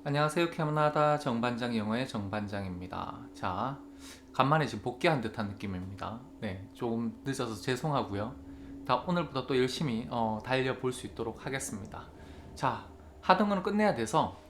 안녕하세요. 캐나다 정반장 영어의 정반장입니다. 자, 간만에 지금 복귀한 듯한 느낌입니다. 네, 조금 늦어서 죄송하고요. 오늘부터 또 열심히 달려볼 수 있도록 하겠습니다. 자, 하등은 끝내야 돼서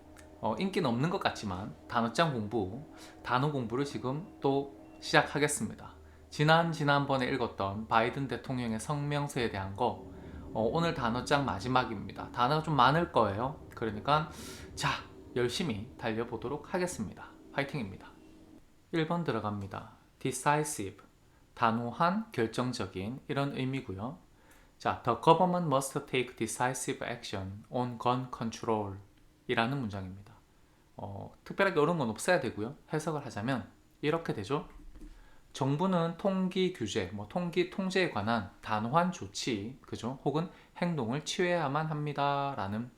인기는 없는 것 같지만 단어 공부를 지금 또 시작하겠습니다. 지난번에 읽었던 바이든 대통령의 성명서에 대한 거 오늘 단어장 마지막입니다. 단어가 좀 많을 거예요. 그러니까 자, 열심히 달려보도록 하겠습니다. 파이팅입니다. 1번 들어갑니다. decisive, 단호한, 결정적인 이런 의미고요. 자, the government must take decisive action on gun control 이라는 문장입니다. 특별하게 어려운 건 없어야 되고요. 해석을 하자면 이렇게 되죠. 정부는 통기 규제, 통기 통제에 관한 단호한 조치, 그죠? 혹은 행동을 취해야만 합니다라는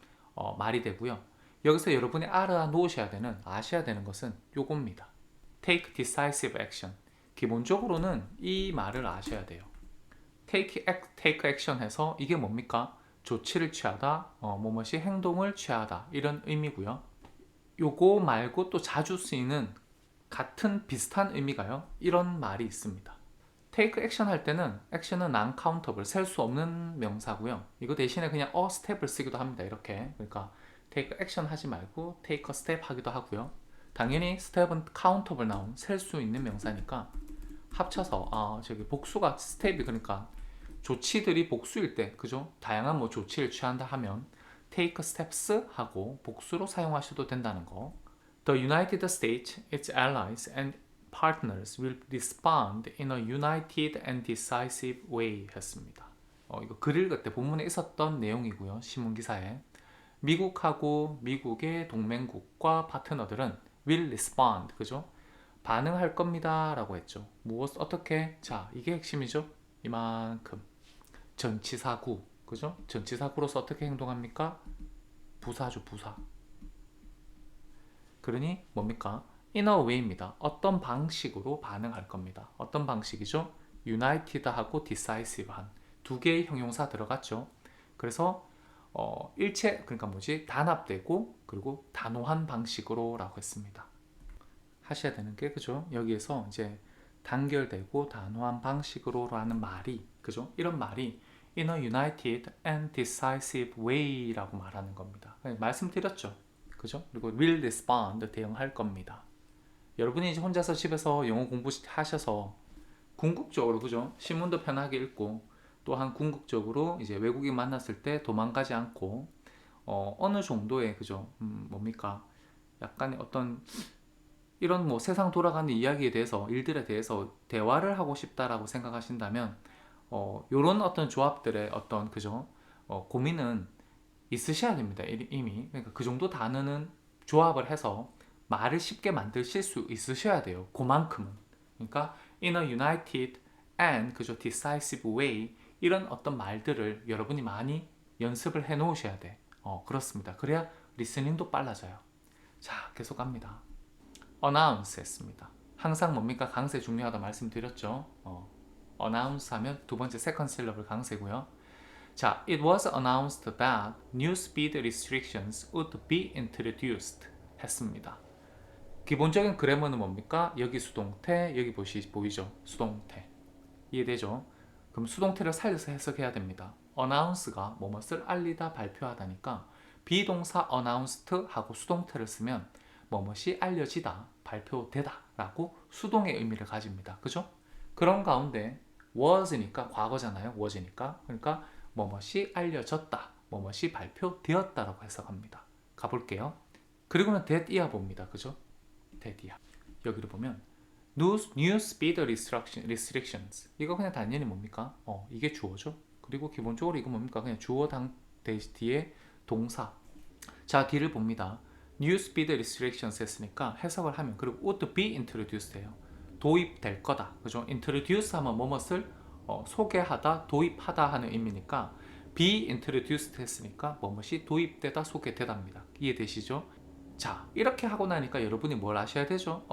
말이 되고요. 여기서 여러분이 아셔야 되는 것은 요겁니다. Take decisive action. 기본적으로는 이 말을 아셔야 돼요. take action 해서 이게 뭡니까? 조치를 취하다, 뭐뭐시 행동을 취하다 이런 의미고요. 요거 말고 또 자주 쓰이는 같은 비슷한 의미가요. 이런 말이 있습니다. take action 할 때는 action은 non-countable, 셀 수 없는 명사고요. 이거 대신에 그냥 a step을 쓰기도 합니다. 이렇게. 그러니까 take action 하지 말고 take a step 하기도 하고요. 당연히 step은 countable 나온 셀 수 있는 명사니까 합쳐서 저기 복수가 step이 그러니까 조치들이 복수일 때 그죠? 다양한 뭐 조치를 취한다 하면 take steps 하고 복수로 사용하셔도 된다는 거. The United States, its allies and partners will respond in a united and decisive way 했습니다. 이거 글 읽을 때 본문에 있었던 내용이고요. 신문기사에. 미국하고 미국의 동맹국과 파트너들은 will respond, 그죠? 반응할 겁니다. 라고 했죠. 어떻게? 자, 이게 핵심이죠. 이만큼. 전치사구, 그죠? 전치사구로서 어떻게 행동합니까? 부사죠, 부사. 그러니 뭡니까? in a way입니다. 어떤 방식으로 반응할 겁니다. 어떤 방식이죠? united하고 decisive한 두 개의 형용사 들어갔죠. 그래서 그러니까 단합되고 그리고 단호한 방식으로라고 했습니다. 하셔야 되는 게 그죠? 여기에서 이제 단결되고 단호한 방식으로라는 말이 그죠? 이런 말이 in a united and decisive way라고 말하는 겁니다. 말씀드렸죠. 그죠? 그리고 will respond 대응할 겁니다. 여러분이 이제 혼자서 집에서 영어 공부하셔서 궁극적으로 그죠? 신문도 편하게 읽고 또한 궁극적으로 이제 외국인 만났을 때 도망가지 않고 어느 정도의 그죠? 뭡니까? 약간의 어떤 이런 뭐 세상 돌아가는 이야기에 대해서 일들에 대해서 대화를 하고 싶다라고 생각하신다면 요런 어떤 조합들의 어떤 그죠? 고민은 있으셔야 됩니다. 이미. 그러니까 그 정도 단어는 조합을 해서 말을 쉽게 만드실 수 있으셔야 돼요. 그만큼은. 그러니까 in a united and 그죠? decisive way 이런 어떤 말들을 여러분이 많이 연습을 해 놓으셔야 돼. 그렇습니다. 그래야 리스닝도 빨라져요. 자, 계속 갑니다. announce 했습니다. 항상 뭡니까? 강세 중요하다 말씀드렸죠. announce 하면 두 번째 second syllable 강세고요. 자, it was announced that new speed restrictions would be introduced 했습니다. 기본적인 그래머는 뭡니까? 여기 수동태, 여기 보이죠? 수동태. 이해되죠? 그럼 수동태를 살려서 해석해야 됩니다. announce가 뭐뭇을 알리다, 발표하다니까 비동사 announced 하고 수동태를 쓰면 뭐뭇이 알려지다, 발표되다 라고 수동의 의미를 가집니다. 그죠? 그런 가운데 was니까 과거잖아요. was니까. 그러니까 뭐뭇이 알려졌다, 뭐뭇이 발표되었다라고 해석합니다. 가볼게요. 그리고는 that 이어봅니다. 그죠? that 이어. 여기를 보면 new speed restrictions 이거 그냥 단연히 뭡니까? 이게 주어죠. 그리고 기본적으로 이거 뭡니까? 그냥 주어 뒤에 동사. 자, 뒤를 봅니다. new speed restrictions 했으니까 해석을 하면 그리고 would be introduced 해요. 도입될 거다. 그죠? introduce 하면 뭐뭇을 소개하다, 도입하다 하는 의미니까 be introduced 했으니까 뭐뭇이 도입되다, 소개되답니다. 이해되시죠? 자, 이렇게 하고 나니까 여러분이 뭘 아셔야 되죠?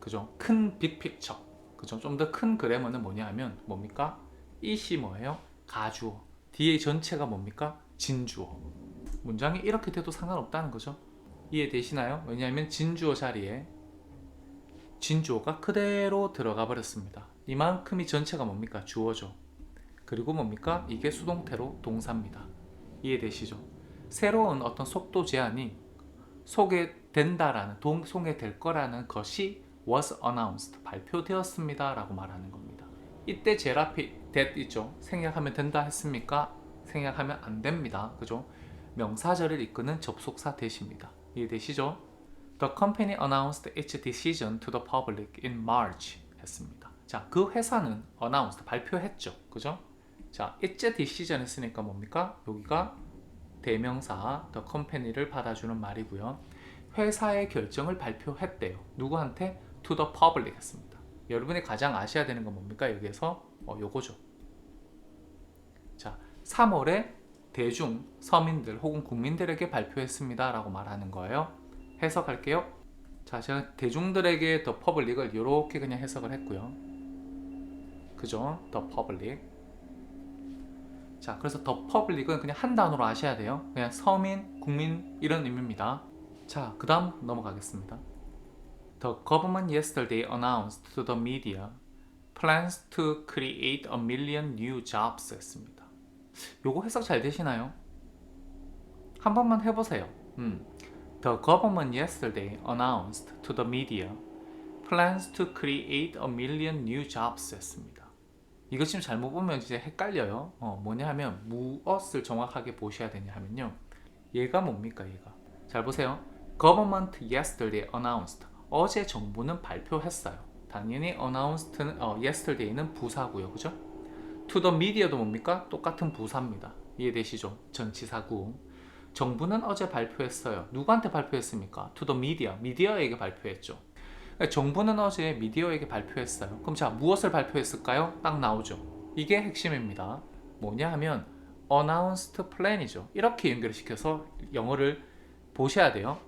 그죠? 큰 빅픽처. 그죠? 좀 더 큰 그래머는 뭐냐 하면 뭡니까? 이시 뭐예요? 가주어. 뒤에 전체가 뭡니까? 진주어. 문장이 이렇게 돼도 상관없다는 거죠. 이해되시나요? 왜냐하면 진주어 자리에 진주어가 그대로 들어가 버렸습니다. 이만큼이 전체가 뭡니까? 주어죠. 그리고 뭡니까? 이게 수동태로 동사입니다. 이해되시죠? 새로운 어떤 속도 제한이 소개된다라는, 소개될 거라는 것이 was announced, 발표되었습니다 라고 말하는 겁니다. 이때 제일 앞에 that 있죠? 생략하면 된다 했습니까? 생략하면 안 됩니다. 그죠? 명사절을 이끄는 접속사 that입니다. 이해되시죠? The company announced its decision to the public in March 했습니다. 자, 그 회사는 announced, 발표했죠. 그죠? 자, its decision 했으니까 뭡니까? 여기가 대명사 the company를 받아주는 말이고요. 회사의 결정을 발표했대요. 누구한테? To the public 했습니다. 여러분이 가장 아셔야 되는 건 뭡니까? 여기에서 요거죠. 자, 3월에 대중, 서민들 혹은 국민들에게 발표했습니다 라고 말하는 거예요. 해석할게요. 자, 제가 대중들에게 the public을 이렇게 그냥 해석을 했고요. 그죠? the public. 자, 그래서 the public은 그냥 한 단어로 아셔야 돼요. 그냥 서민, 국민 이런 의미입니다. 자, 그 다음 넘어가겠습니다. The government yesterday announced to the media plans to create a million new jobs 했습니다. 요거 해석 잘 되시나요? 한 번만 해보세요. The government yesterday announced to the media plans to create a million new jobs 했습니다. 이거 지금 잘못 보면 이제 헷갈려요. 뭐냐 하면 무엇을 정확하게 보셔야 되냐 하면요. 얘가 뭡니까 얘가. 잘 보세요. Government yesterday announced. 어제 정부는 발표했어요. 당연히 announced는 yesterday는 부사고요. 그죠? To the media도 뭡니까? 똑같은 부사입니다. 이해되시죠? 전치사구. 정부는 어제 발표했어요. 누구한테 발표했습니까? To the media. 미디어에게 발표했죠. 정부는 어제 미디어에게 발표했어요. 그럼 자, 무엇을 발표했을까요? 딱 나오죠. 이게 핵심입니다. 뭐냐 하면 announced plan이죠. 이렇게 연결시켜서 영어를 보셔야 돼요.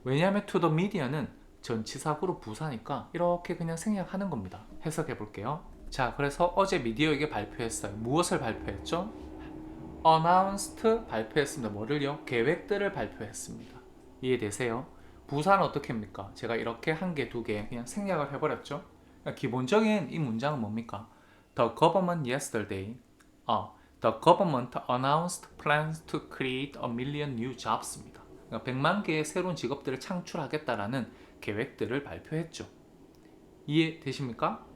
왜냐하면 to the media는 전치사구로 부사니까 이렇게 그냥 생략하는 겁니다. 해석해 볼게요. 자, 그래서 어제 미디어에게 발표했어요. 무엇을 발표했죠? announced 발표했습니다. 뭐를요? 계획들을 발표했습니다. 이해되세요? 부사는 어떻게 합니까? 제가 이렇게 한 개, 두 개 그냥 생략을 해버렸죠. 그러니까 기본적인 이 문장은 뭡니까? The government yesterday, the government announced plans to create a million new jobs입니다. 그러니까 100만 개의 새로운 직업들을 창출하겠다라는 계획들을 발표했죠. 이해되십니까?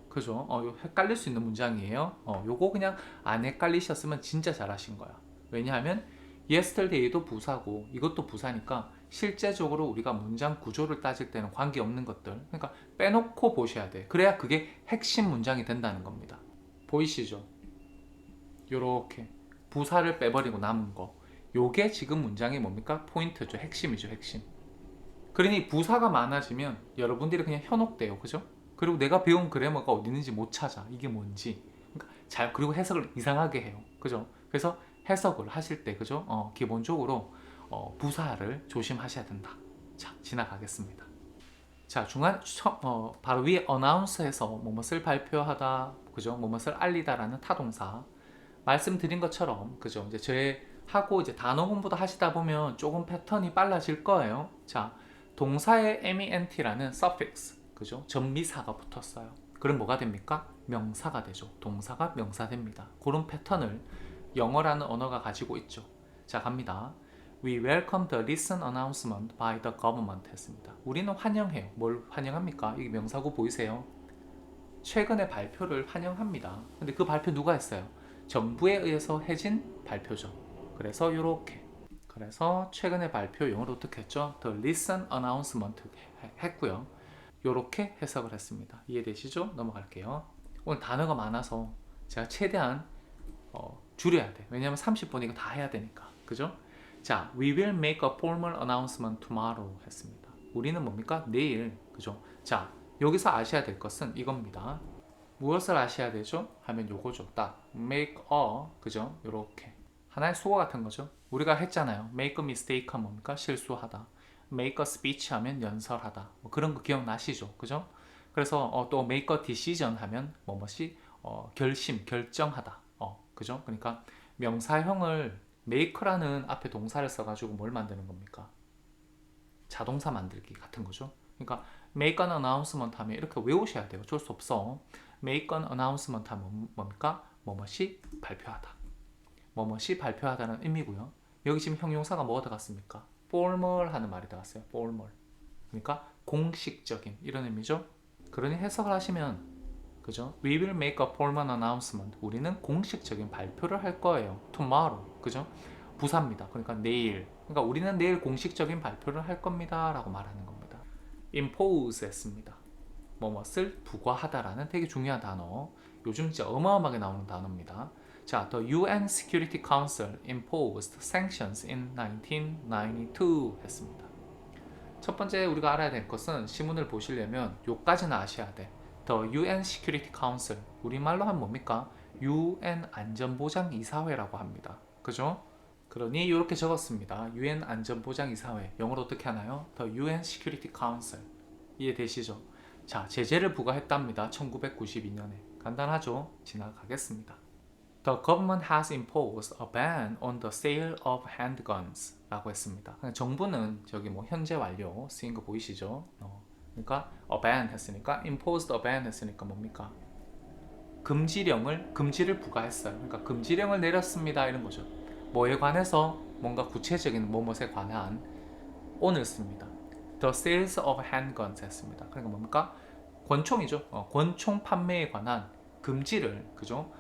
그죠? 헷갈릴 수 있는 문장이에요. 요거 그냥 안 헷갈리셨으면 진짜 잘하신 거야. 왜냐하면 yesterday도 부사고 이것도 부사니까 실제적으로 우리가 문장 구조를 따질 때는 관계없는 것들, 그러니까 빼놓고 보셔야 돼. 그래야 그게 핵심 문장이 된다는 겁니다. 보이시죠? 요렇게 부사를 빼버리고 남은 거, 요게 지금 문장의 뭡니까? 포인트죠. 핵심이죠. 핵심. 그러니 부사가 많아지면 여러분들이 그냥 현혹돼요. 그죠? 그리고 내가 배운 그래머가 어디 있는지 못 찾아. 이게 뭔지. 그러니까 그리고 해석을 이상하게 해요. 그죠? 그래서 해석을 하실 때, 그죠? 기본적으로 부사를 조심하셔야 된다. 자, 지나가겠습니다. 자, 바로 위에 announce에서 뭐뭇을 발표하다, 그죠? 뭐뭇을 알리다라는 타동사. 말씀드린 것처럼, 그죠? 이제 하고 이제 단어 공부도 하시다 보면 조금 패턴이 빨라질 거예요. 자, 동사에 ment라는 suffix, 그죠? 전미사가 붙었어요. 그럼 뭐가 됩니까? 명사가 되죠. 동사가 명사 됩니다. 그런 패턴을 영어라는 언어가 가지고 있죠. 자, 갑니다. We welcome the recent announcement by the government 했습니다. 우리는 환영해요. 뭘 환영합니까? 이게 명사구 보이세요? 최근의 발표를 환영합니다. 근데 그 발표 누가 했어요? 정부에 의해서 해진 발표죠. 그래서 이렇게. 그래서 최근의 발표 영어로 어떻게 했죠? The recent announcement 했고요. 이렇게 해석을 했습니다. 이해되시죠? 넘어갈게요. 오늘 단어가 많아서 제가 최대한 줄여야 돼. 왜냐면 30분 이거 다 해야 되니까. 그죠? 자, we will make a formal announcement tomorrow 했습니다. 우리는 뭡니까? 내일. 그죠? 자, 여기서 아셔야 될 것은 이겁니다. 무엇을 아셔야 되죠? 하면 요거죠. 딱 make a, 그죠? 요렇게 하나의 수어 같은 거죠. 우리가 했잖아요. make a mistake 하면 뭡니까? 실수하다. make a speech 하면 연설하다. 뭐 그런 거 기억나시죠? 그죠? 그래서 또 make a decision 하면 뭐뭐시 결심, 결정하다. 그죠? 그러니까 명사형을 make라는 앞에 동사를 써가지고 뭘 만드는 겁니까? 자동사 만들기 같은 거죠. 그러니까 make an announcement 하면 이렇게 외우셔야 돼요. 어쩔 수 없어. make an announcement 하면 뭡니까? 뭐뭇이 발표하다. 뭐뭇이 발표하다는 의미고요. 여기 지금 형용사가 뭐가 들어갔습니까? formal 하는 말이 들어갔어요. formal. 그러니까 공식적인 이런 의미죠. 그러니 해석을 하시면 그죠? We will make a formal announcement. 우리는 공식적인 발표를 할 거예요. tomorrow. 그죠? 부사입니다. 그러니까 내일. 그러니까 우리는 내일 공식적인 발표를 할 겁니다. 라고 말하는 겁니다. impose 했습니다. 뭐뭇을 부과하다라는 되게 중요한 단어. 요즘 진짜 어마어마하게 나오는 단어입니다. 자, The UN Security Council imposed sanctions in 1992 했습니다. 첫 번째 우리가 알아야 될 것은 시문을 보시려면 요까지는 아셔야 돼. The UN Security Council, 우리말로 하면 뭡니까? UN 안전보장이사회라고 합니다. 그죠? 그러니 이렇게 적었습니다. UN 안전보장이사회. 영어로 어떻게 하나요? The UN Security Council. 이해되시죠? 자, 제재를 부과했답니다. 1992년에. 간단하죠? 지나가겠습니다. The government has imposed a ban on the sale of handguns 라고 했습니다. 정부는 저기 뭐 현재 완료 쓰인 거 보이시죠? 그러니까 a ban 했으니까 imposed a ban 했으니까 뭡니까? 금지를 부과했어요. 그러니까 금지령을 내렸습니다. 이런 거죠. 뭐에 관해서 뭔가 구체적인 뭐뭇에 관한 on을 씁니다. The sales of handguns 했습니다. 그러니까 뭡니까? 권총이죠. 권총 판매에 관한 금지를 그죠?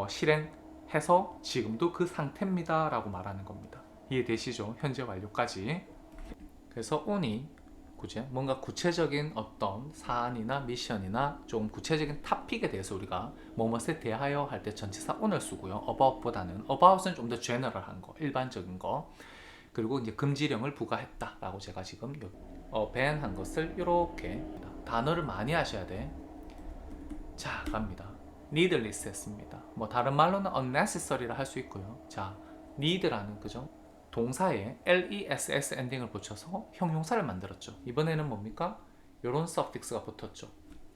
실행해서 지금도 그 상태입니다. 라고 말하는 겁니다. 이해되시죠? 현재 완료까지. 그래서 on이 그죠? 뭔가 구체적인 어떤 사안이나 미션이나 좀 구체적인 토픽에 대해서 우리가 뭐뭇에 대하여 할 때 전치사 on을 쓰고요. about보다는 about은 좀 더 제너럴한 거, 일반적인 거. 그리고 이제 금지령을 부과했다라고 제가 지금 ban한 것을 이렇게 단어를 많이 하셔야 돼. 자, 갑니다. needless 했습니다. 뭐 다른 말로는 unnecessary라 할 수 있고요. 자, need라는 그죠? 동사에 less 엔딩을 붙여서 형용사를 만들었죠. 이번에는 뭡니까? 요런 suffix가 붙었죠.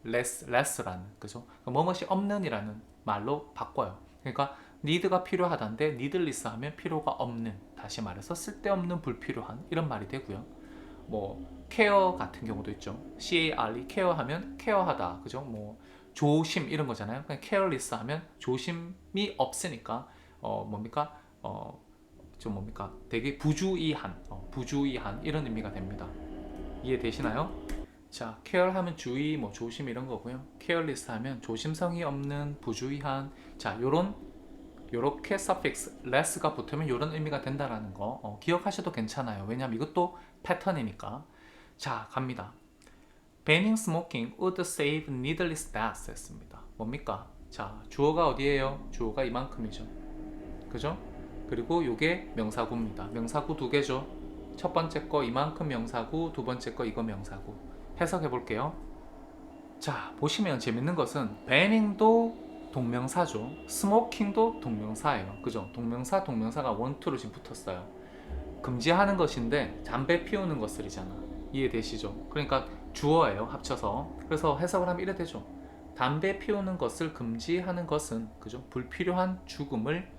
less라는 그죠? 뭐뭇이 없는이라는 말로 바꿔요. 그러니까 need가 필요하다인데 needless 하면 필요가 없는, 다시 말해서 쓸데없는, 불필요한 이런 말이 되고요. 뭐 care 같은 경우도 있죠. care, care 하면 케어하다, 그죠? 뭐 조심 이런 거잖아요. 그냥 careless 하면 조심이 없으니까 뭡니까? 좀 뭡니까? 되게 부주의한 이런 의미가 됩니다. 이해되시나요? 자, care 하면 주의, 뭐 조심 이런 거고요. careless 하면 조심성이 없는, 부주의한. 자, 요렇게 suffix less가 붙으면 요런 의미가 된다라는 거 기억하셔도 괜찮아요. 왜냐면 이것도 패턴이니까. 자, 갑니다. Banning smoking would save needless deaths 했습니다. 뭡니까? 자, 주어가 어디예요? 주어가 이만큼이죠. 그죠? 그리고 요게 명사구입니다. 명사구 두 개죠. 첫 번째 거 이만큼 명사구, 두 번째 거 이거 명사구. 해석해 볼게요. 자, 보시면 재밌는 것은 banning도 동명사죠. smoking도 동명사예요. 그죠? 동명사가 one, two로 지금 붙었어요. 금지하는 것인데 담배 피우는 것들이잖아. 이해되시죠? 그러니까 주어예요. 합쳐서. 그래서 해석을 하면 이래 되죠. 담배 피우는 것을 금지하는 것은 그죠? 불필요한 죽음을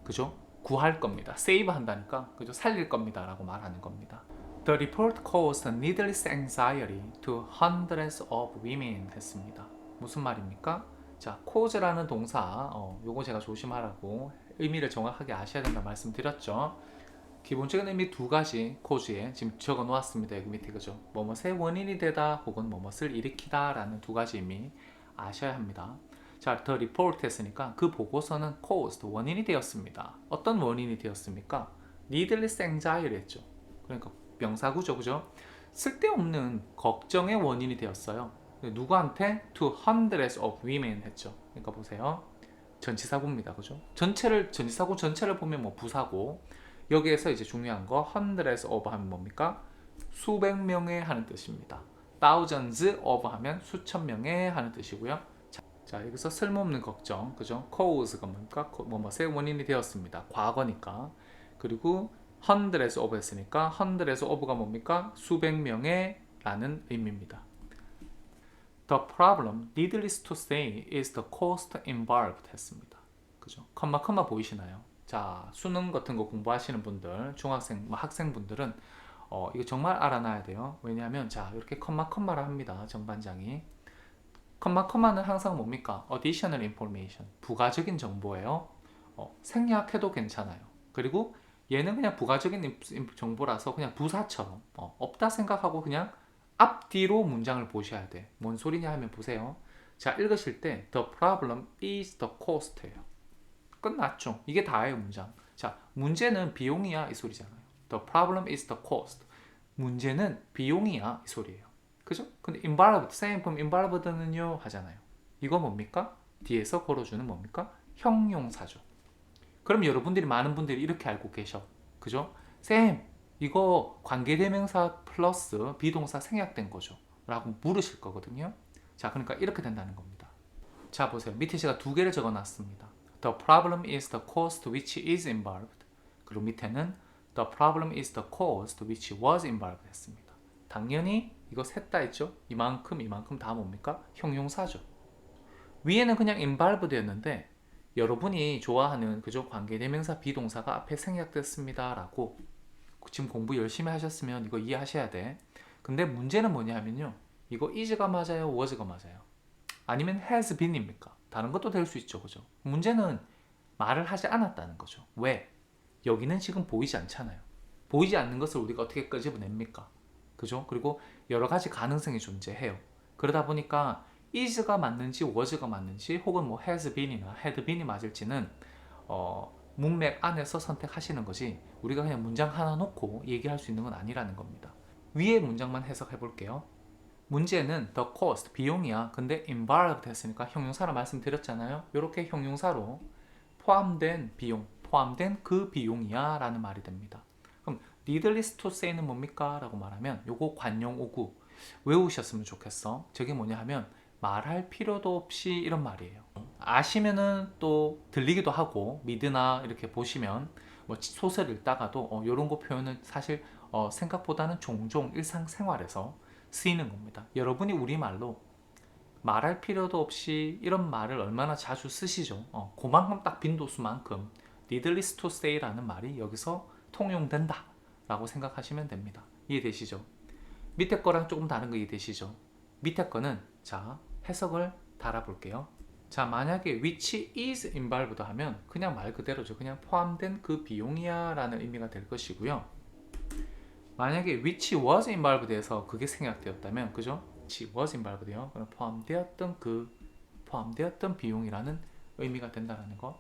그죠? 구할 겁니다. save 한다니까 그죠? 살릴 겁니다라고 말하는 겁니다. The report caused needless anxiety to hundreds of women 했습니다. 무슨 말입니까? 자, cause라는 동사 요거 제가 조심하라고 의미를 정확하게 아셔야 된다 말씀드렸죠. 기본적인 의미 두 가지 cause에 지금 적어 놓았습니다. 여기 밑에 그죠? 뭐뭇의 원인이 되다 혹은 뭐뭇을 일으키다 라는 두 가지 의미 아셔야 합니다. 자, the report 했으니까 그 보고서는 caused, 원인이 되었습니다. 어떤 원인이 되었습니까? needless anxiety 했죠. 그러니까 명사구죠, 그죠? 쓸데없는 걱정의 원인이 되었어요. 누구한테? to hundreds of women 했죠. 그러니까 보세요. 전치사구입니다, 그죠? 전치사구 전체를 보면 뭐 부사고, 여기에서 이제 중요한 거 hundreds of 하면 뭡니까? 수백 명의 하는 뜻입니다. thousands of 하면 수천 명의 하는 뜻이고요. 자, 여기서 쓸모없는 걱정, 그죠? cause가 뭡니까? 뭐뭐의 원인이 되었습니다. 과거니까. 그리고 hundreds of 했으니까 hundreds of가 뭡니까? 수백 명의 라는 의미입니다. The problem, needless to say, is the cost involved 했습니다. 그죠? 컴마 보이시나요? 자, 수능 같은 거 공부하시는 분들, 중학생, 학생분들은 이거 정말 알아놔야 돼요. 왜냐하면 자 이렇게 컴마를 합니다. 정반장이. 컴마는 항상 뭡니까? additional information, 부가적인 정보예요. 생략해도 괜찮아요. 그리고 얘는 그냥 부가적인 정보라서 그냥 부사처럼 없다 생각하고 그냥 앞뒤로 문장을 보셔야 돼. 뭔 소리냐 하면 보세요. 자 읽으실 때 the problem is the cost예요. 끝났죠. 이게 다예요 문장. 자 문제는 비용이야 이 소리잖아요. The problem is the cost. 문제는 비용이야 이 소리예요. 그죠? 근데 involved, same from involved는요 하잖아요. 이거 뭡니까? 뒤에서 걸어주는 뭡니까? 형용사죠. 그럼 여러분들이 많은 분들이 이렇게 알고 계셔. 그죠? 쌤, 이거 관계대명사 플러스 비동사 생략된 거죠? 라고 물으실 거거든요. 자, 그러니까 이렇게 된다는 겁니다. 자, 보세요. 밑에 제가 두 개를 적어놨습니다. The problem is the cost which is involved. 그리고 밑에는 The problem is the cost which was involved 했습니다. 당연히 이거 셋 다 있죠? 이만큼 다 뭡니까? 형용사죠. 위에는 그냥 involved였는데 여러분이 좋아하는 그죠? 관계대명사 비동사가 앞에 생략됐습니다 라고 지금 공부 열심히 하셨으면 이거 이해하셔야 돼. 근데 문제는 뭐냐 하면요, 이거 is가 맞아요? was가 맞아요? 아니면 has been입니까? 다른 것도 될 수 있죠. 그죠? 문제는 말을 하지 않았다는 거죠. 왜? 여기는 지금 보이지 않잖아요. 보이지 않는 것을 우리가 어떻게 끄집어냅니까? 그죠? 그리고 여러 가지 가능성이 존재해요. 그러다 보니까 is가 맞는지 was가 맞는지 혹은 뭐 has been이나 had been이 맞을지는 문맥 안에서 선택하시는 거지 우리가 그냥 문장 하나 놓고 얘기할 수 있는 건 아니라는 겁니다. 위에 문장만 해석해 볼게요. 문제는 the cost, 비용이야. 근데 involved 했으니까 형용사라 말씀드렸잖아요. 이렇게 형용사로 포함된 비용, 포함된 그 비용이야 라는 말이 됩니다. 그럼 needless to say는 뭡니까? 라고 말하면 요거 관용 오구 외우셨으면 좋겠어. 저게 뭐냐 하면 말할 필요도 없이 이런 말이에요. 아시면은 또 들리기도 하고 미드나 이렇게 보시면 뭐 소설 읽다가도 이런 거 표현은 사실 생각보다는 종종 일상생활에서 쓰이는 겁니다. 여러분이 우리말로 말할 필요도 없이 이런 말을 얼마나 자주 쓰시죠? 그만큼 딱 빈도수만큼 needless to say라는 말이 여기서 통용된다 라고 생각하시면 됩니다. 이해되시죠? 밑에 거랑 조금 다른 거 이해되시죠? 밑에 거는 자 해석을 달아볼게요. 자 만약에 which is involved 하면 그냥 말 그대로죠. 그냥 포함된 그 비용이야 라는 의미가 될 것이고요. 만약에 which was involved 해서 그게 생략되었다면 그죠? which was involved요. 그럼 포함되었던 비용이라는 의미가 된다는 거.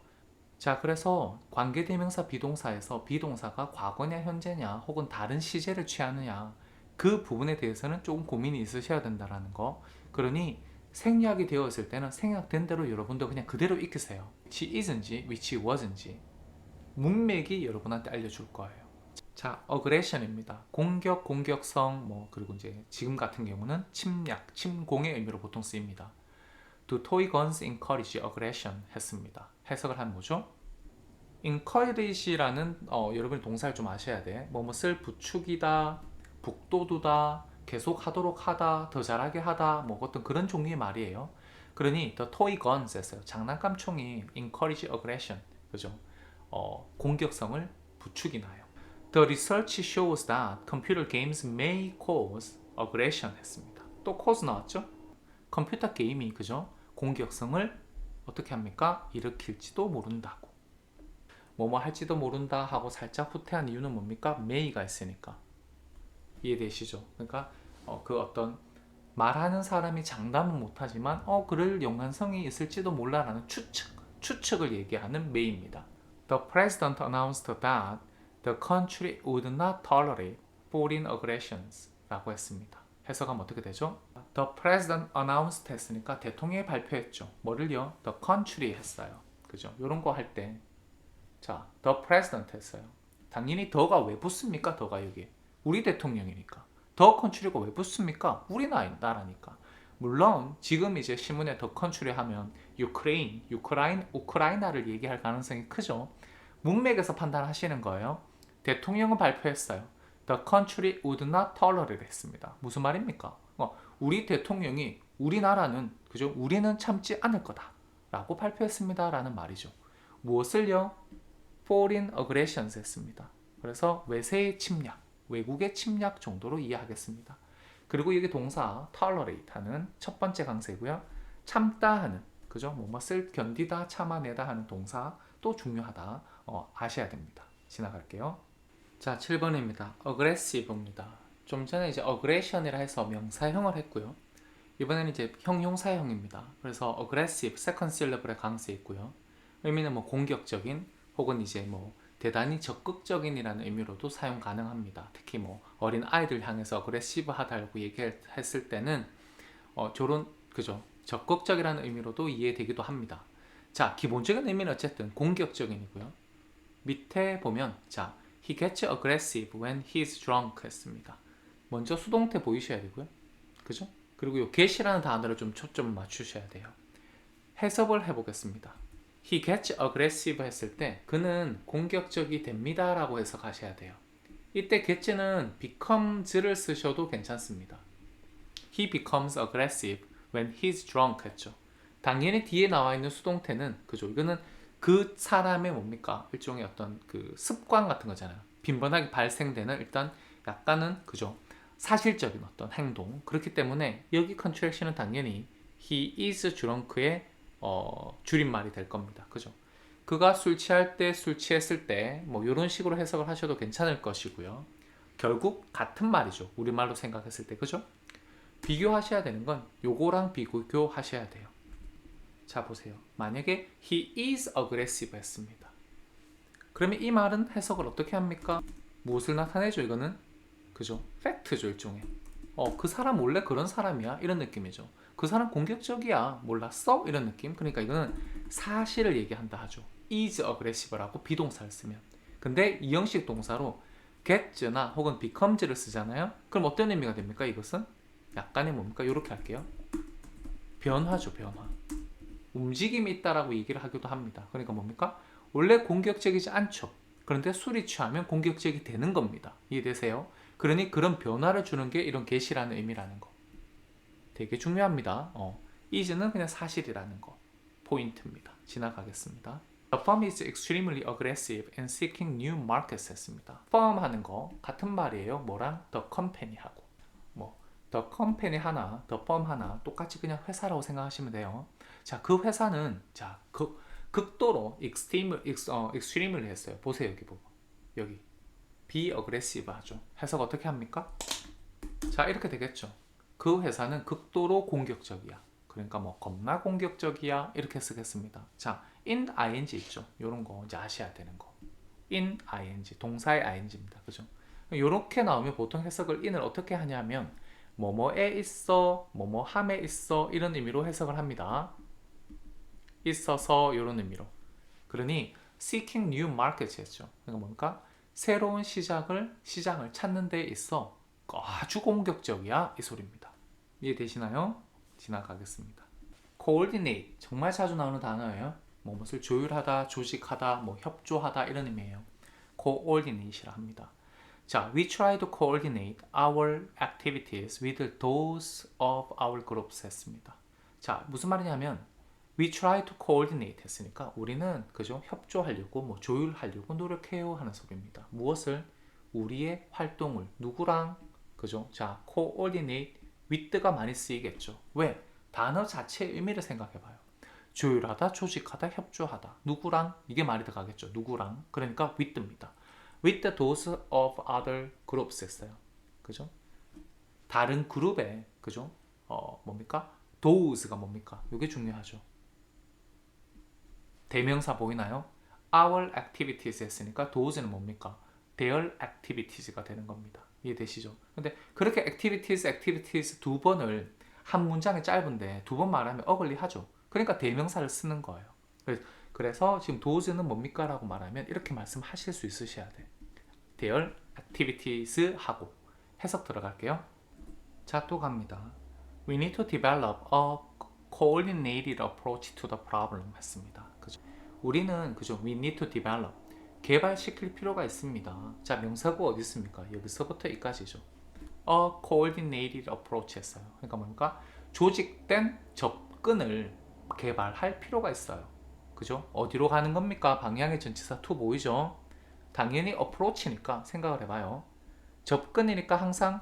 자 그래서 관계대명사 비동사에서 비동사가 과거냐 현재냐 혹은 다른 시제를 취하느냐 그 부분에 대해서는 조금 고민이 있으셔야 된다는 거. 그러니 생략이 되어 있을 때는 생략된 대로 여러분도 그냥 그대로 익히세요. which is인지 which was인지 문맥이 여러분한테 알려줄 거예요. 자, aggression입니다. 공격, 공격성, 뭐 그리고 이제 지금 같은 경우는 침략, 침공의 의미로 보통 쓰입니다. Do toy guns encourage aggression? 했습니다. 해석을 하면 뭐죠? encourage라는 여러분이 동사를 좀 아셔야 돼. 뭐뭇을 부추기다, 북돋우다, 계속하도록 하다, 더 잘하게 하다, 뭐 어떤 그런 종류의 말이에요. 그러니 the toy guns 했어요. 장난감 총이 encourage aggression, 그죠? 공격성을 부추기나요. The research shows that computer games may cause aggression 했습니다. 또 cause 나왔죠? 컴퓨터 게임이 그죠? 공격성을 어떻게 합니까? 일으킬지도 모른다고. 뭐뭐 할지도 모른다 하고 살짝 후퇴한 이유는 뭡니까? may가 있으니까. 이해되시죠? 그러니까 그 어떤 말하는 사람이 장담은 못하지만 그럴 연관성이 있을지도 몰라라는 추측을 얘기하는 may입니다. The president announced that the country would not tolerate foreign aggressions 라고 했습니다. 해석하면 어떻게 되죠? The president announced 했으니까 대통령이 발표했죠. 뭐를요? The country 했어요. 그죠? 이런 거 할 때 자, the president 했어요. 당연히 더가 왜 붙습니까? 더가 여기 우리 대통령이니까. The country가 왜 붙습니까? 우리나라니까. 물론 지금 이제 신문에 the country 하면 우크라이나를 얘기할 가능성이 크죠. 문맥에서 판단하시는 거예요. 대통령은 발표했어요. The country would not tolerate 했습니다. 무슨 말입니까? 우리 대통령이 우리나라는 그죠? 우리는 참지 않을 거다 라고 발표했습니다 라는 말이죠. 무엇을요? Foreign aggressions 했습니다. 그래서 외세의 침략 외국의 침략 정도로 이해하겠습니다. 그리고 이게 동사 tolerate 하는 첫 번째 강세고요. 참다 하는, 그죠? 뭐뭐을 견디다, 참아내다 하는 동사 또 중요하다. 아셔야 됩니다. 지나갈게요. 자, 7번입니다. aggressive입니다. 좀 전에 이제 aggression이라 해서 명사형을 했고요. 이번에는 이제 형용사형입니다. 그래서 aggressive, second syllable의 강세 있고요. 의미는 뭐 공격적인 혹은 이제 뭐 대단히 적극적인이라는 의미로도 사용 가능합니다. 특히 뭐 어린 아이들 향해서 aggressive하다고 얘기했을 때는 저런 그죠? 적극적이라는 의미로도 이해되기도 합니다. 자, 기본적인 의미는 어쨌든 공격적인이고요. 밑에 보면 자, he gets aggressive when he's drunk 했습니다. 먼저 수동태 보이셔야 되고요. 그죠? 그리고 이 get이라는 단어를 좀 초점을 맞추셔야 돼요. 해석을 해보겠습니다. He gets aggressive 했을 때 그는 공격적이 됩니다 라고 해석하셔야 돼요. 이때 get는 becomes를 쓰셔도 괜찮습니다. He becomes aggressive when he's drunk 했죠. 당연히 뒤에 나와 있는 수동태는 그죠. 이거는 그 사람의 뭡니까? 일종의 어떤 그 습관 같은 거잖아요. 빈번하게 발생되는 일단 약간은 그죠. 사실적인 어떤 행동. 그렇기 때문에 여기 컨트랙션은 당연히 he is drunk의 줄임말이 될 겁니다. 그죠? 그가 술 취할 때, 술 취했을 때, 뭐 이런 식으로 해석을 하셔도 괜찮을 것이고요. 결국 같은 말이죠. 우리말로 생각했을 때, 그죠? 비교하셔야 되는 건 요거랑 비교하셔야 돼요. 자, 보세요. 만약에 he is aggressive 했습니다. 그러면 이 말은 해석을 어떻게 합니까? 무엇을 나타내죠, 이거는? 그죠? 팩트죠, 일종의. 그 사람 원래 그런 사람이야? 이런 느낌이죠. 그 사람 공격적이야. 몰랐어? 이런 느낌. 그러니까 이거는 사실을 얘기한다 하죠. is aggressive라고 비동사를 쓰면. 근데 이 형식 동사로 get나 혹은 becomes를 쓰잖아요. 그럼 어떤 의미가 됩니까? 이것은 약간의 뭡니까? 이렇게 할게요. 변화죠, 변화. 움직임이 있다라고 얘기를 하기도 합니다. 그러니까 뭡니까? 원래 공격적이지 않죠. 그런데 술이 취하면 공격적이 되는 겁니다. 이해되세요? 그러니 그런 변화를 주는 게 이런 get이라는 의미라는 거. 되게 중요합니다. is는 그냥 사실이라는 거. 포인트입니다. 지나가겠습니다. The firm is extremely aggressive in seeking new markets 했습니다. firm 하는 거 같은 말이에요. 뭐랑? the company 하고. 뭐 the company 하나, the firm 하나 똑같이 그냥 회사라고 생각하시면 돼요. 자, 그 회사는 자, 극도로 extreme를 했어요. 보세요, 여기 보고. 여기 be aggressive 하죠. 해석 어떻게 합니까? 자, 이렇게 되겠죠. 그 회사는 극도로 공격적이야. 그러니까 뭐 겁나 공격적이야 이렇게 쓰겠습니다. 자, in ing 있죠. 요런 거 이제 아셔야 되는 거. in ing 동사의 ing입니다. 그죠? 요렇게 나오면 보통 해석을 in을 어떻게 하냐면 뭐뭐에 있어, 뭐뭐함에 있어 이런 의미로 해석을 합니다. 있어서 이런 의미로. 그러니 seeking new markets 했죠. 그러니까 뭔가 새로운 시장을 찾는 데 있어 아주 공격적이야 이 소리입니다. 이해되시나요? 지나가겠습니다. coordinate 정말 자주 나오는 단어예요. 무엇을 조율하다, 조직하다, 뭐 협조하다 이런 의미예요. coordinate이라 합니다. 자, we try to coordinate our activities with those of our groups 했습니다. 자, 무슨 말이냐면 we try to coordinate 했으니까 우리는 그죠? 협조하려고 뭐 조율하려고 노력해요 하는 소리입니다. 무엇을? 우리의 활동을 누구랑? 그죠? 자, coordinate with가 많이 쓰이겠죠. 왜? 단어 자체의 의미를 생각해봐요. 조율하다, 조직하다, 협조하다. 누구랑? 이게 말이 들어가겠죠. 누구랑? 그러니까 with입니다. with those of other groups 했어요. 그죠? 다른 그룹에 그죠? 뭡니까? those가 뭡니까? 이게 중요하죠. 대명사 보이나요? our activities 했으니까 those는 뭡니까? their activities가 되는 겁니다. 이해되시죠? 근데 그렇게 activities 두 번을 한 문장이 짧은데 두 번 말하면 어글리하죠. 그러니까 대명사를 쓰는 거예요. 그래서 지금 those는 뭡니까? 라고 말하면 이렇게 말씀하실 수 있으셔야 돼. their activities하고 해석 들어갈게요. 자, 또 갑니다. We need to develop a coordinated approach to the problem 했습니다. 그죠? 우리는 그죠? We need to develop 개발시킬 필요가 있습니다. 자, 명사구 어디 있습니까? 여기서부터 여기까지죠. A coordinated approach 했어요. 그러니까 뭡니까? 조직된 접근을 개발할 필요가 있어요. 그죠? 어디로 가는 겁니까? 방향의 전치사 to 보이죠? 당연히 approach니까 생각을 해봐요. 접근이니까 항상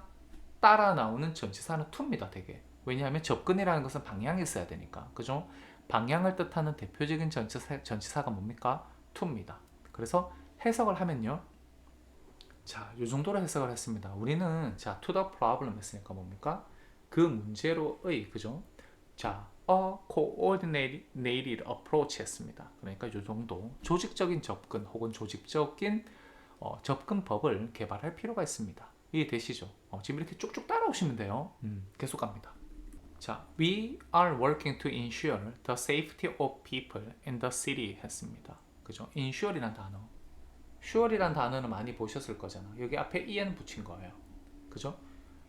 따라 나오는 전치사는 to입니다. 되게. 왜냐하면 접근이라는 것은 방향이 있어야 되니까. 그죠? 방향을 뜻하는 대표적인 전치사가 뭡니까? to입니다. 그래서 해석을 하면요. 자, 이 정도로 해석을 했습니다. 우리는 자, to the problem 했으니까 뭡니까? 그 문제로의, 그죠? 자, a coordinated approach 했습니다. 그러니까 이 정도 조직적인 접근 혹은 조직적인 접근법을 개발할 필요가 있습니다. 이해되시죠? 지금 이렇게 쭉쭉 따라오시면 돼요. 계속 갑니다. 자, we are working to ensure the safety of people in the city 했습니다. 그죠? ensure이란 단어. sure이란 단어는 많이 보셨을 거잖아. 여기 앞에 en 붙인 거예요. 그죠?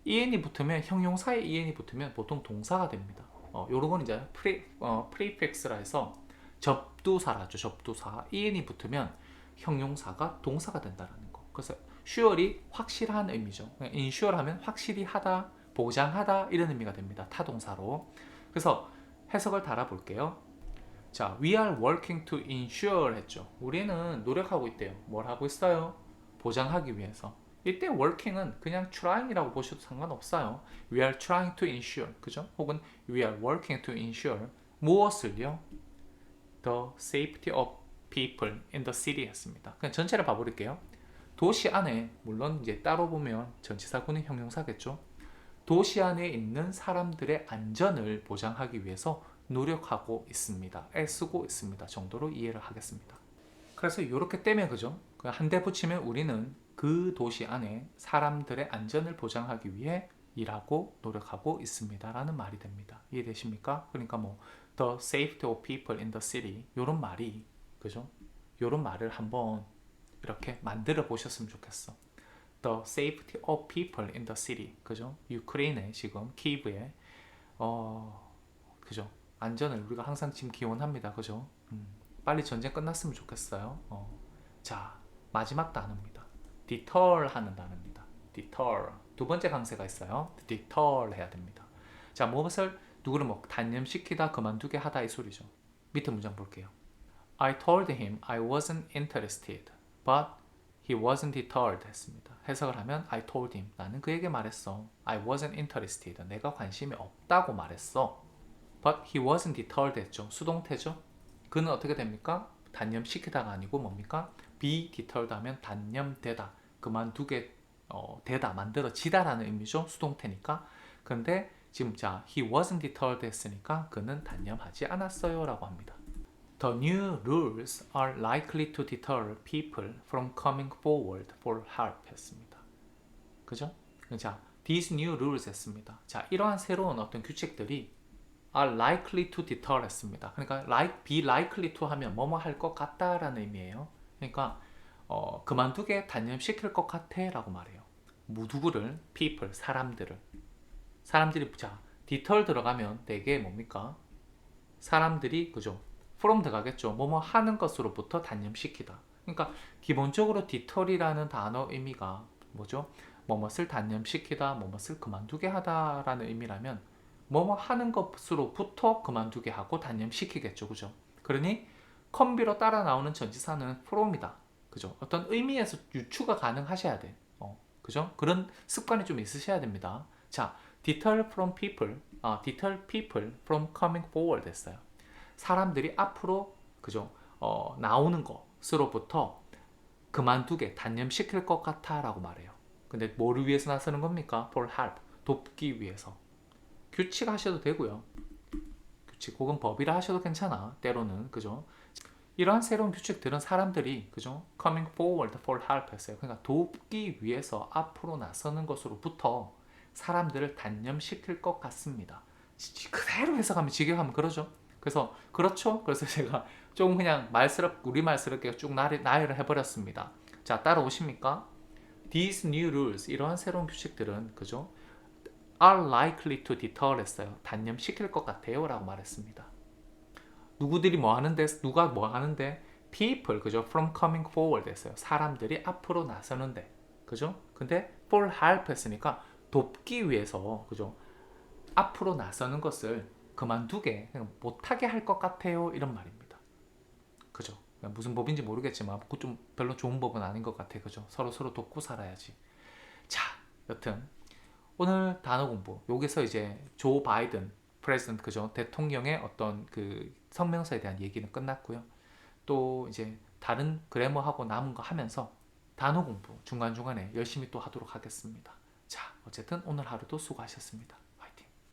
en이 붙으면 형용사에 en이 붙으면 보통 동사가 됩니다. 요런 건 이제 prefix라 해서 접두사라죠. 접두사. en이 붙으면 형용사가 동사가 된다라는 거. 그래서 sure이 확실한 의미죠. ensure 하면 확실히 하다, 보장하다 이런 의미가 됩니다. 타동사로. 그래서 해석을 달아볼게요. 자, we are working to ensure 했죠. 우리는 노력하고 있대요. 뭘 하고 있어요? 보장하기 위해서. 이때 working은 그냥 trying이라고 보셔도 상관없어요. We are trying to ensure, 그죠? 혹은 we are working to ensure 무엇을요? The safety of people in the city 했습니다. 그냥 전체를 봐버릴게요. 도시 안에, 물론 이제 따로 보면 전치사구는 형용사겠죠. 도시 안에 있는 사람들의 안전을 보장하기 위해서 노력하고 있습니다. 애쓰고 있습니다. 정도로 이해를 하겠습니다. 그래서 이렇게 떼면 그죠? 한 대 붙이면 우리는 그 도시 안에 사람들의 안전을 보장하기 위해 일하고 노력하고 있습니다. 라는 말이 됩니다. 이해되십니까? 그러니까 뭐 the safety of people in the city 이런 말이 그죠? 이런 말을 한번 이렇게 만들어 보셨으면 좋겠어. The safety of people in the city. 그죠? 유크레인에 지금 키이브에 그죠? 안전을 우리가 항상 지금 기원합니다. 그죠? 빨리 전쟁 끝났으면 좋겠어요. 자, 마지막 단어입니다. deter 하는 단어입니다. deter. 두 번째 강세가 있어요. deter 해야 됩니다. 자, 무엇을 누구를 뭐 단념시키다, 그만두게 하다 이 소리죠. 밑에 문장 볼게요. I told him I wasn't interested, but he wasn't deterred 했습니다. 해석을 하면 I told him. 나는 그에게 말했어. I wasn't interested. 내가 관심이 없다고 말했어. But he wasn't deterred 했죠. 수동태죠. 그는 어떻게 됩니까? 단념시키다가 아니고 뭡니까? be deterred 하면 단념되다, 그만두게 되다, 만들어지다라는 의미죠. 수동태니까. 근데 지금 자, he wasn't deterred 했으니까 그는 단념하지 않았어요 라고 합니다. The new rules are likely to deter people from coming forward for help 했습니다. 그죠? 자, these new rules 했습니다. 자, 이러한 새로운 어떤 규칙들이 are likely to deter 했습니다. 그러니까 be likely to 하면 뭐뭐 할 것 같다라는 의미예요. 그러니까 그만두게 단념시킬 것 같아 라고 말해요. 누구를? people, 사람들이 자, deter 들어가면 되게 뭡니까? 사람들이 그죠? from 들어가겠죠. 뭐뭐 하는 것으로부터 단념시키다. 그러니까 기본적으로 deter이라는 단어 의미가 뭐죠? 뭐뭇을 단념시키다, 뭐뭇을 그만두게 하다라는 의미라면 뭐뭐 하는 것으로부터 그만두게 하고 단념시키겠죠. 그죠? 그러니 컴비로 따라 나오는 전치사는 from이다. 그죠? 어떤 의미에서 유추가 가능하셔야 돼. 그죠? 그런 습관이 좀 있으셔야 됩니다. 자, deter people from coming forward 했어요. 사람들이 앞으로 그죠? 나오는 것으로부터 그만두게 단념시킬 것 같아 라고 말해요. 근데 뭐를 위해서 나서는 겁니까? for help, 돕기 위해서. 규칙 하셔도 되고요. 규칙 혹은 법이라 하셔도 괜찮아. 때로는 그죠? 이러한 새로운 규칙들은 사람들이 그죠? coming forward for help 했어요. 그러니까 돕기 위해서 앞으로 나서는 것으로부터 사람들을 단념시킬 것 같습니다. 그대로 해석하면 직역하면 그러죠. 그래서 그렇죠. 그래서 제가 좀 그냥 우리말스럽게 쭉 나열을 해버렸습니다. 자, 따라오십니까? These new rules, 이러한 새로운 규칙들은 그죠? are likely to deter 했어요. 단념시킬 것 같아요 라고 말했습니다. 누가 뭐 하는데? people, 그죠? from coming forward 했어요. 사람들이 앞으로 나서는데, 그죠? 근데 for help 했으니까 돕기 위해서, 그죠? 앞으로 나서는 것을 그만두게, 못하게 할 것 같아요 이런 말입니다. 그죠? 무슨 법인지 모르겠지만 그 좀 별로 좋은 법은 아닌 것 같아. 그죠? 서로 돕고 살아야지. 자, 여튼 오늘 단어 공부 여기서 이제 조 바이든 프레지던트 그죠 대통령의 어떤 그 성명서에 대한 얘기는 끝났고요. 또 이제 다른 그래머하고 남은 거 하면서 단어 공부 중간중간에 열심히 또 하도록 하겠습니다. 자, 어쨌든 오늘 하루도 수고하셨습니다.